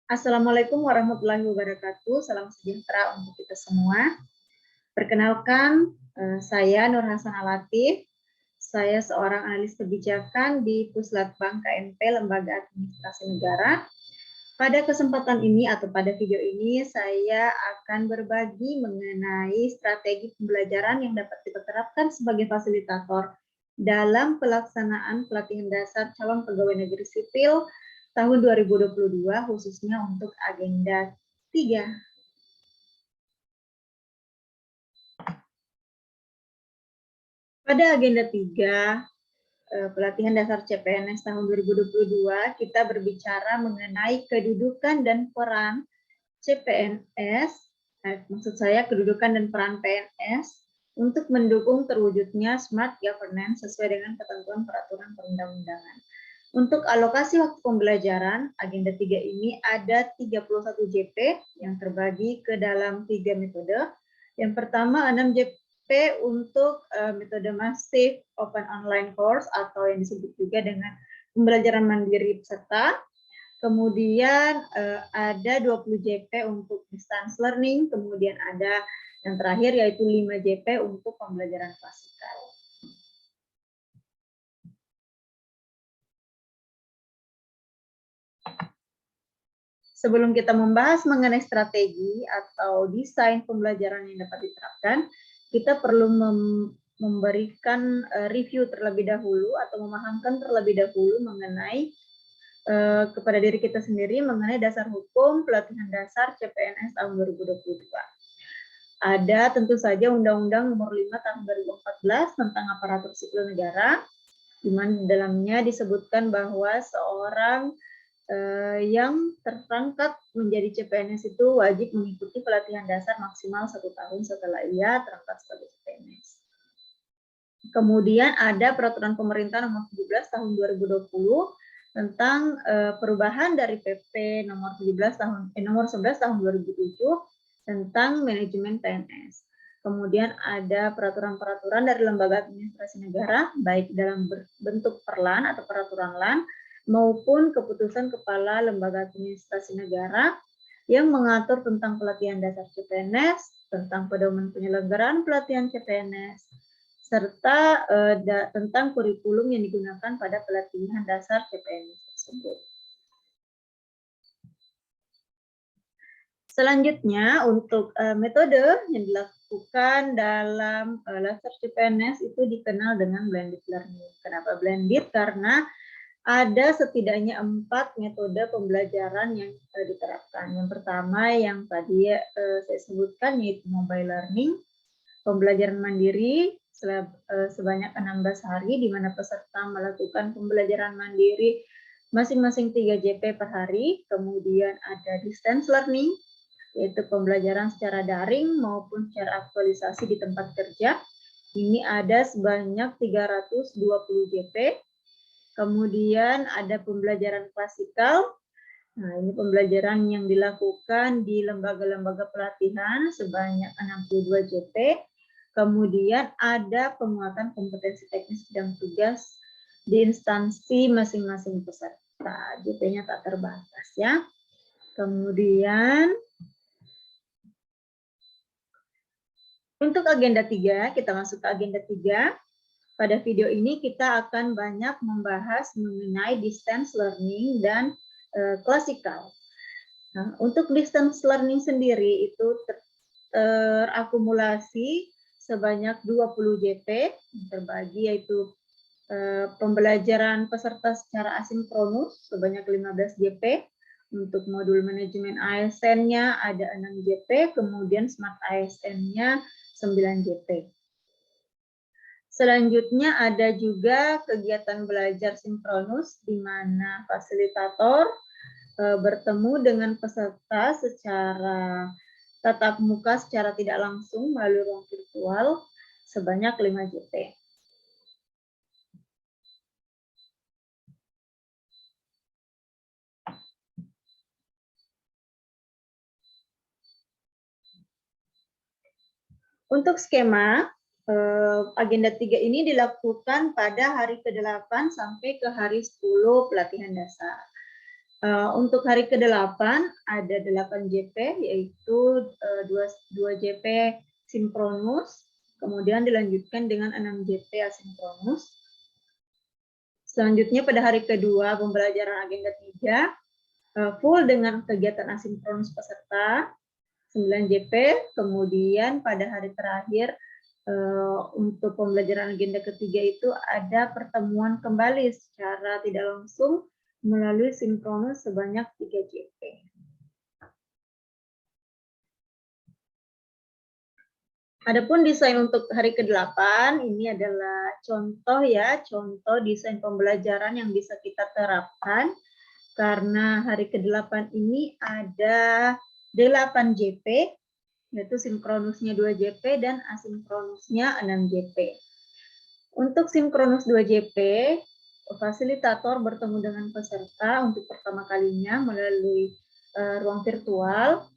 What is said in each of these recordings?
Assalamualaikum warahmatullahi wabarakatuh. Salam sejahtera untuk kita semua. Perkenalkan, saya Nur Hasanah Latif. Saya seorang analis kebijakan di Puslatbang KNP Lembaga Administrasi Negara. Pada kesempatan ini atau pada video ini saya akan berbagi mengenai strategi pembelajaran yang dapat diterapkan sebagai fasilitator dalam pelaksanaan pelatihan dasar calon pegawai negeri sipil tahun 2022 khususnya untuk agenda 3. Pada agenda 3, pelatihan dasar CPNS tahun 2022, kita berbicara mengenai kedudukan dan peran CPNS, maksud saya kedudukan dan peran PNS untuk mendukung terwujudnya smart governance sesuai dengan ketentuan peraturan perundang-undangan. Untuk alokasi waktu pembelajaran, agenda 3 ini ada 31 JP yang terbagi ke dalam 3 metode. Yang pertama 6 JP untuk metode Massive Open Online Course atau yang disebut juga dengan pembelajaran mandiri peserta. Kemudian ada 20 JP untuk distance learning, kemudian ada yang terakhir yaitu 5 JP untuk pembelajaran klasikal. Sebelum kita membahas mengenai strategi atau desain pembelajaran yang dapat diterapkan, kita perlu memberikan review terlebih dahulu atau memahamkan terlebih dahulu mengenai kepada diri kita sendiri mengenai dasar hukum pelatihan dasar CPNS tahun 2022. Ada tentu saja Undang-Undang Nomor 5 Tahun 2014 tentang Aparatur Sipil Negara, di mana dalamnya disebutkan bahwa seorang yang terangkat menjadi CPNS itu wajib mengikuti pelatihan dasar maksimal 1 tahun setelah ia terangkat sebagai CPNS. Kemudian ada Peraturan Pemerintah Nomor 17 Tahun 2020 tentang perubahan dari PP Nomor 11 Tahun 2007 tentang manajemen PNS. Kemudian ada peraturan-peraturan dari lembaga administrasi negara, baik dalam bentuk perlan atau peraturan LAN, maupun keputusan Kepala Lembaga Administrasi Negara yang mengatur tentang pelatihan dasar CPNS, tentang pedoman penyelenggaraan pelatihan CPNS, serta tentang kurikulum yang digunakan pada pelatihan dasar CPNS tersebut. Selanjutnya, untuk metode yang dilakukan dalam dasar CPNS itu dikenal dengan blended learning. Kenapa blended? Karena ada setidaknya 4 metode pembelajaran yang diterapkan. Yang pertama yang tadi saya sebutkan yaitu mobile learning, pembelajaran mandiri sebanyak 16 hari di mana peserta melakukan pembelajaran mandiri masing-masing 3 JP per hari. Kemudian ada distance learning, yaitu pembelajaran secara daring maupun secara aktualisasi di tempat kerja. Ini ada sebanyak 320 JP. Kemudian ada pembelajaran klasikal. Nah, ini pembelajaran yang dilakukan di lembaga-lembaga pelatihan sebanyak 62 JP. Kemudian ada penguatan kompetensi teknis bidang tugas di instansi masing-masing peserta. JP-nya tak terbatas ya. Kemudian untuk agenda 3, kita masuk ke agenda 3. Pada video ini kita akan banyak membahas mengenai distance learning dan klasikal. Nah, untuk distance learning sendiri itu terakumulasi sebanyak 20 JP, terbagi yaitu pembelajaran peserta secara asinkronus sebanyak 15 JP, untuk modul manajemen ASN-nya ada 6 JP, kemudian smart ASN-nya 9 JP. Selanjutnya ada juga kegiatan belajar sinkronus di mana fasilitator bertemu dengan peserta secara tatap muka secara tidak langsung melalui ruang virtual sebanyak 5 JP. Untuk skema, agenda 3 ini dilakukan pada hari ke-8 sampai ke hari 10 pelatihan dasar. Untuk hari ke-8 ada 8 JP, yaitu 2 JP sinkronus, kemudian dilanjutkan dengan 6 JP asinkronus. Selanjutnya pada hari kedua pembelajaran agenda 3, full dengan kegiatan asinkronus peserta, 9 JP, kemudian pada hari terakhir untuk pembelajaran agenda ketiga itu ada pertemuan kembali secara tidak langsung melalui sinkronus sebanyak 3 JP. Adapun desain untuk hari ke-8 ini adalah contoh ya, contoh desain pembelajaran yang bisa kita terapkan karena hari ke-8 ini ada 8 JP, yaitu sinkronusnya 2 JP dan asinkronusnya 6 JP. Untuk sinkronus 2 JP, fasilitator bertemu dengan peserta untuk pertama kalinya melalui ruang virtual.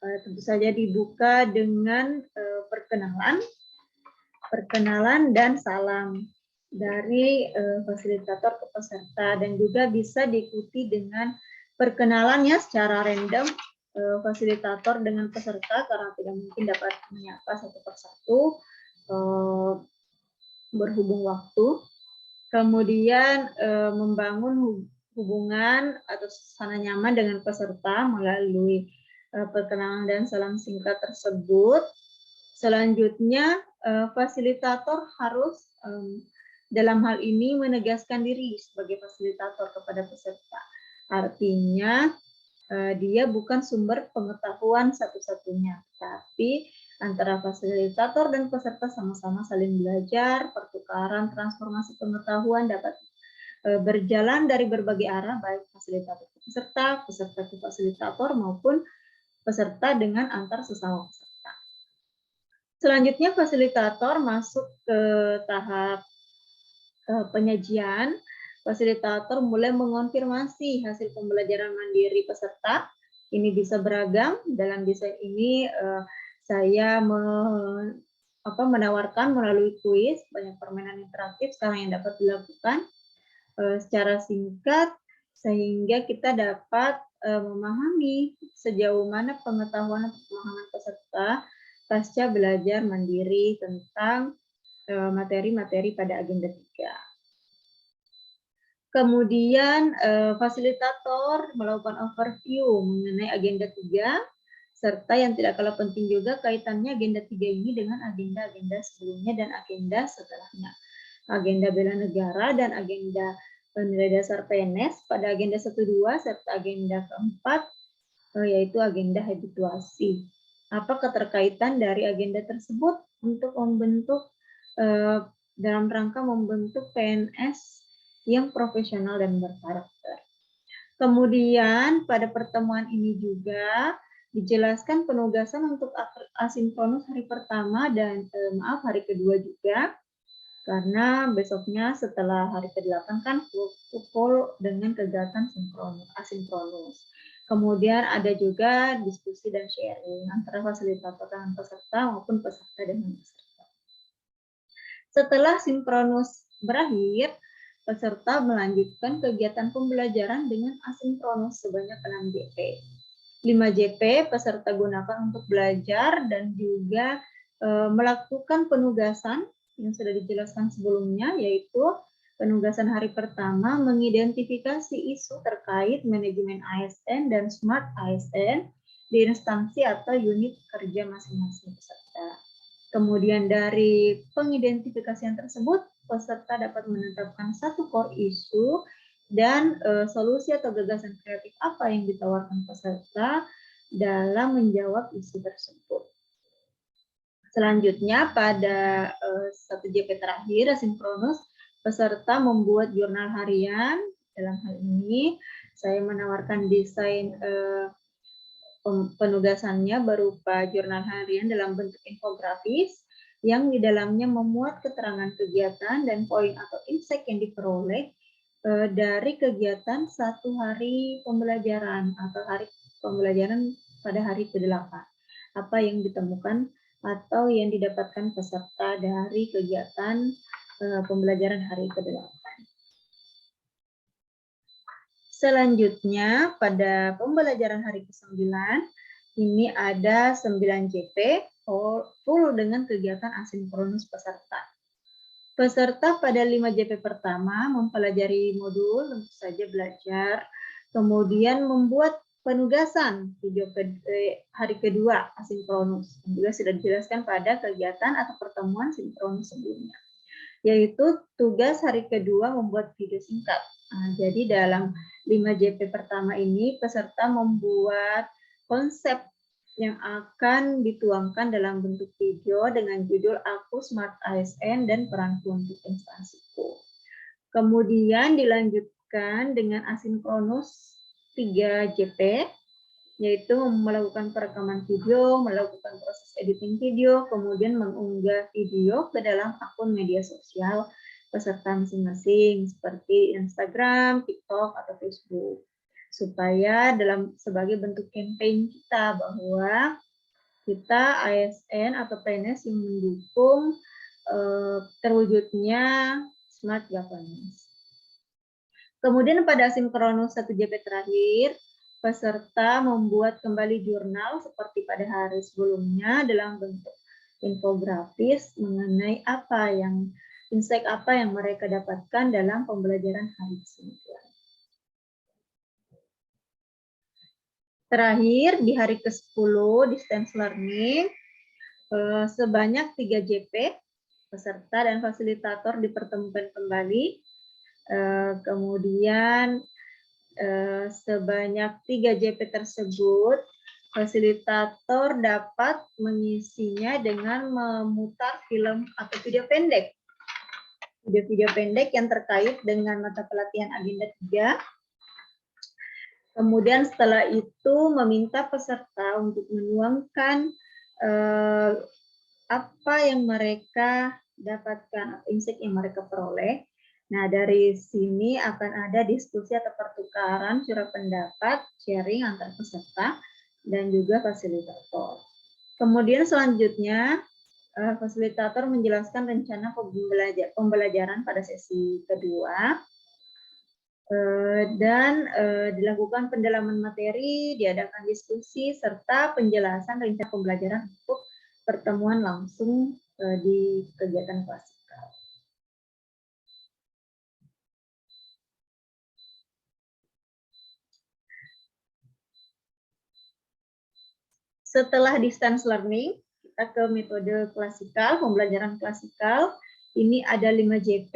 Tentu saja dibuka dengan perkenalan dan salam dari fasilitator ke peserta, dan juga bisa diikuti dengan perkenalannya secara random fasilitator dengan peserta karena tidak mungkin dapat menyapa satu persatu berhubung waktu. Kemudian membangun hubungan atau suasana nyaman dengan peserta melalui perkenalan dan salam singkat tersebut. Selanjutnya fasilitator harus dalam hal ini menegaskan diri sebagai fasilitator kepada peserta. Artinya dia bukan sumber pengetahuan satu-satunya, tapi antara fasilitator dan peserta sama-sama saling belajar, pertukaran transformasi pengetahuan dapat berjalan dari berbagai arah, baik fasilitator ke peserta, peserta ke fasilitator, maupun peserta dengan antar sesama peserta. Selanjutnya fasilitator masuk ke tahap penyajian. Fasilitator mulai mengonfirmasi hasil pembelajaran mandiri peserta. Ini bisa beragam. Dalam desain ini saya menawarkan melalui kuis, banyak permainan interaktif sekarang yang dapat dilakukan secara singkat, sehingga kita dapat memahami sejauh mana pengetahuan atau pemahaman peserta pasca belajar mandiri tentang materi-materi pada agenda 3. Kemudian fasilitator melakukan overview mengenai agenda 3, serta yang tidak kalah penting juga kaitannya agenda 3 ini dengan agenda-agenda sebelumnya dan agenda setelahnya. Agenda bela negara dan agenda nilai dasar PNS pada agenda 1-2, serta agenda keempat, yaitu agenda habituasi. Apa keterkaitan dari agenda tersebut untuk membentuk dalam rangka membentuk PNS yang profesional dan berkarakter. Kemudian pada pertemuan ini juga dijelaskan penugasan untuk asinkronus hari pertama dan hari kedua juga, karena besoknya setelah hari ke-8 kan full dengan kegiatan asinkronus. Kemudian ada juga diskusi dan sharing antara fasilitator dengan peserta maupun peserta dengan peserta. Setelah sinkronus berakhir, peserta melanjutkan kegiatan pembelajaran dengan asinkronus sebanyak 6 JP. 5 JP peserta gunakan untuk belajar dan juga melakukan penugasan yang sudah dijelaskan sebelumnya, yaitu penugasan hari pertama mengidentifikasi isu terkait manajemen ASN dan smart ASN di instansi atau unit kerja masing-masing peserta. Kemudian dari pengidentifikasian tersebut, peserta dapat menetapkan satu core issue dan solusi atau gagasan kreatif apa yang ditawarkan peserta dalam menjawab isu tersebut. Selanjutnya pada 1 JP terakhir asinkronus, peserta membuat jurnal harian. Dalam hal ini saya menawarkan desain penugasannya berupa jurnal harian dalam bentuk infografis yang di dalamnya memuat keterangan kegiatan dan poin atau insight yang diperoleh dari kegiatan 1 hari pembelajaran atau hari pembelajaran pada hari ke-8. Apa yang ditemukan atau yang didapatkan peserta dari kegiatan pembelajaran hari ke-8. Selanjutnya, pada pembelajaran hari ke-9, ini ada 9 JP, full dengan kegiatan asinkronus peserta. Peserta pada 5 JP pertama mempelajari modul, tentu saja belajar, kemudian membuat penugasan video hari kedua asinkronus. Juga sudah dijelaskan pada kegiatan atau pertemuan sinkronus sebelumnya. Yaitu tugas hari kedua membuat video singkat. Nah, jadi dalam 5 JP pertama ini peserta membuat konsep yang akan dituangkan dalam bentuk video dengan judul Aku Smart ASN dan Peranku untuk Instansiku. Kemudian dilanjutkan dengan asinkronus 3 JP, yaitu melakukan perekaman video, melakukan proses editing video, kemudian mengunggah video ke dalam akun media sosial peserta masing-masing seperti Instagram, TikTok, atau Facebook. Supaya sebagai bentuk campaign kita bahwa kita ASN atau PNS yang mendukung terwujudnya smart governance. Kemudian pada asinkronus 1 JP terakhir, peserta membuat kembali jurnal seperti pada hari sebelumnya dalam bentuk infografis mengenai insight apa yang mereka dapatkan dalam pembelajaran hari ke-9. Terakhir, di hari ke-10 distance learning, sebanyak 3 JP, peserta dan fasilitator dipertemukan kembali. Kemudian sebanyak 3 JP tersebut, fasilitator dapat mengisinya dengan memutar film atau video pendek. Video-video pendek yang terkait dengan mata pelatihan agenda 3. Kemudian setelah itu meminta peserta untuk menuangkan apa yang mereka dapatkan, insight yang mereka peroleh. Nah, dari sini akan ada diskusi atau pertukaran surat pendapat, sharing antar peserta, dan juga fasilitator. Kemudian selanjutnya, fasilitator menjelaskan rencana pembelajaran pada sesi kedua, dan dilakukan pendalaman materi, diadakan diskusi, serta penjelasan rencana pembelajaran untuk pertemuan langsung di kegiatan klasikal. Setelah distance learning, kita ke metode klasikal, pembelajaran klasikal. Ini ada 5 JP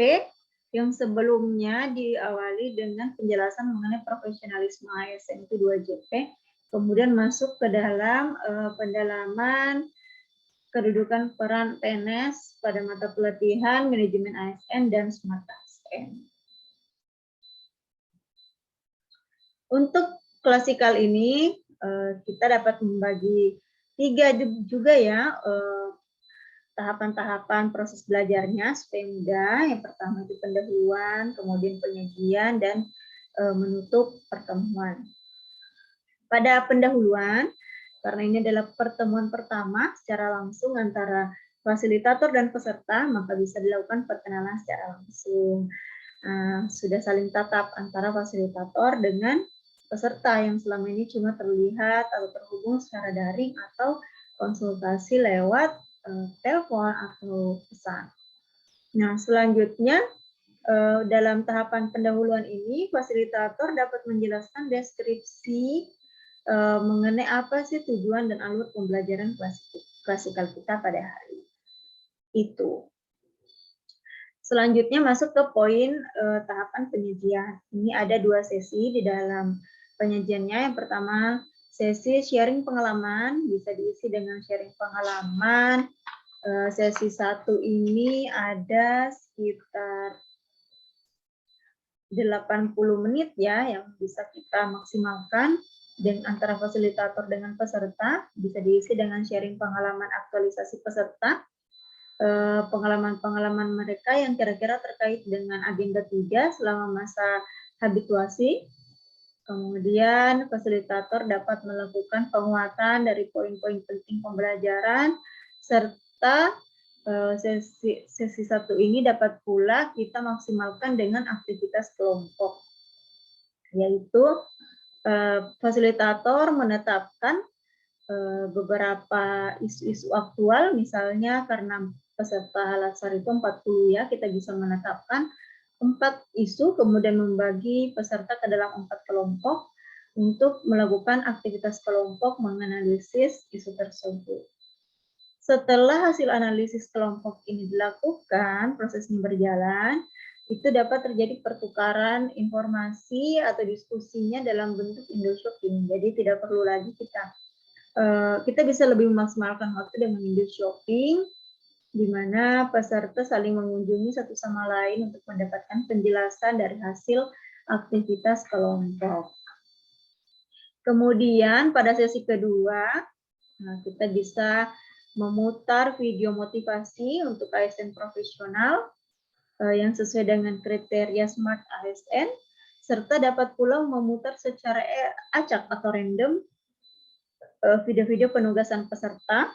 yang sebelumnya diawali dengan penjelasan mengenai profesionalisme ASN itu 2 JP, kemudian masuk ke dalam pendalaman kedudukan peran PNS pada mata pelatihan manajemen ASN dan smart ASN. Untuk klasikal ini kita dapat membagi 3 juga ya tahapan-tahapan proses belajarnya supaya mudah. Yang pertama itu pendahuluan, kemudian penyajian, dan menutup pertemuan. Pada pendahuluan, karena ini adalah pertemuan pertama secara langsung antara fasilitator dan peserta, maka bisa dilakukan perkenalan secara langsung. Sudah saling tatap antara fasilitator dengan peserta yang selama ini cuma terlihat atau terhubung secara daring atau konsultasi lewat telepon atau pesan. Nah, selanjutnya dalam tahapan pendahuluan ini, fasilitator dapat menjelaskan deskripsi mengenai apa sih tujuan dan alur pembelajaran klasikal kita pada hari itu. Selanjutnya masuk ke poin tahapan penyajian. Ini ada 2 sesi di dalam penyajiannya. Yang pertama, sesi sharing pengalaman, bisa diisi dengan sharing pengalaman. Sesi 1 ini ada sekitar 80 menit ya yang bisa kita maksimalkan dengan antara fasilitator dengan peserta. Bisa diisi dengan sharing pengalaman aktualisasi peserta, pengalaman-pengalaman mereka yang kira-kira terkait dengan agenda 3 selama masa habituasi. Kemudian fasilitator dapat melakukan penguatan dari poin-poin penting pembelajaran, serta sesi 1 ini dapat pula kita maksimalkan dengan aktivitas kelompok. yaitu fasilitator menetapkan beberapa isu-isu aktual, misalnya karena peserta Latsar itu 40 ya, kita bisa menetapkan 4 isu, kemudian membagi peserta ke dalam 4 kelompok untuk melakukan aktivitas kelompok menganalisis isu tersebut. Setelah hasil analisis kelompok ini dilakukan, prosesnya berjalan, itu dapat terjadi pertukaran informasi atau diskusinya dalam bentuk window shopping. Jadi tidak perlu lagi kita bisa lebih memaksimalkan waktu dengan window shopping, di mana peserta saling mengunjungi satu sama lain untuk mendapatkan penjelasan dari hasil aktivitas kelompok. Kemudian pada sesi kedua, kita bisa memutar video motivasi untuk ASN profesional yang sesuai dengan kriteria Smart ASN, serta dapat pula memutar secara acak atau random video-video penugasan peserta,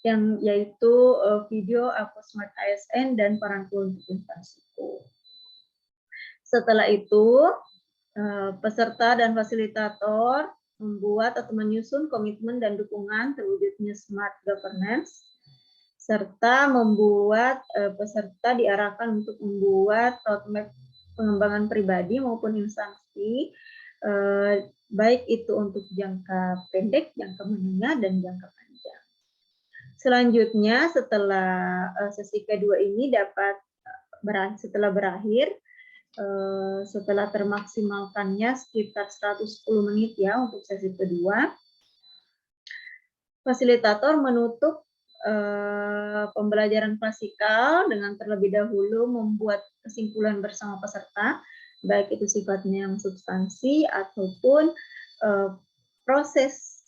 yang yaitu video aku Smart ASN dan Perangkul untuk instansiku. Setelah itu, peserta dan fasilitator membuat atau menyusun komitmen dan dukungan terwujudnya Smart Governance, serta membuat peserta diarahkan untuk membuat roadmap pengembangan pribadi maupun instansi, baik itu untuk jangka pendek, jangka menengah, dan jangka panjang. Selanjutnya, setelah sesi kedua ini setelah berakhir, setelah termaksimalkannya sekitar 110 menit ya untuk sesi kedua, fasilitator menutup pembelajaran klasikal dengan terlebih dahulu membuat kesimpulan bersama peserta, baik itu sifatnya yang substansi ataupun proses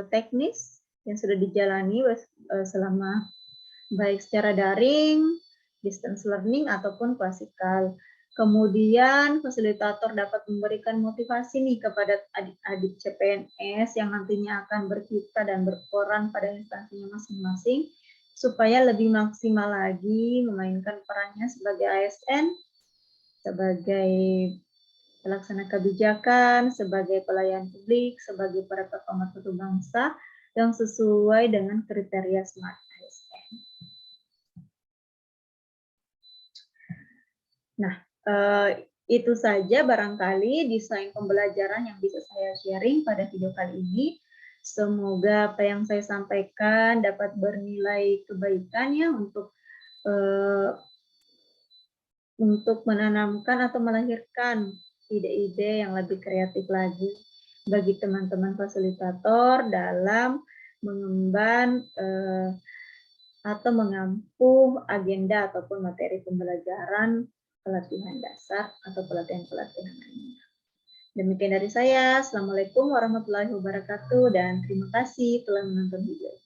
teknis yang sudah dijalani selama baik secara daring, distance learning, ataupun klasikal. Kemudian fasilitator dapat memberikan motivasi nih kepada adik-adik CPNS yang nantinya akan berkiprah dan berperan pada instansinya masing-masing, supaya lebih maksimal lagi memainkan perannya sebagai ASN, sebagai pelaksana kebijakan, sebagai pelayan publik, sebagai para pemerhati bangsa yang sesuai dengan kriteria Smart ASN. Nah, itu saja barangkali desain pembelajaran yang bisa saya sharing pada video kali ini. Semoga apa yang saya sampaikan dapat bernilai kebaikan ya untuk menanamkan atau melahirkan ide-ide yang lebih kreatif lagi bagi teman-teman fasilitator dalam mengemban atau mengampu agenda ataupun materi pembelajaran pelatihan dasar atau pelatihan-pelatihan lainnya. Demikian dari saya. Assalamualaikum warahmatullahi wabarakatuh dan terima kasih telah menonton video.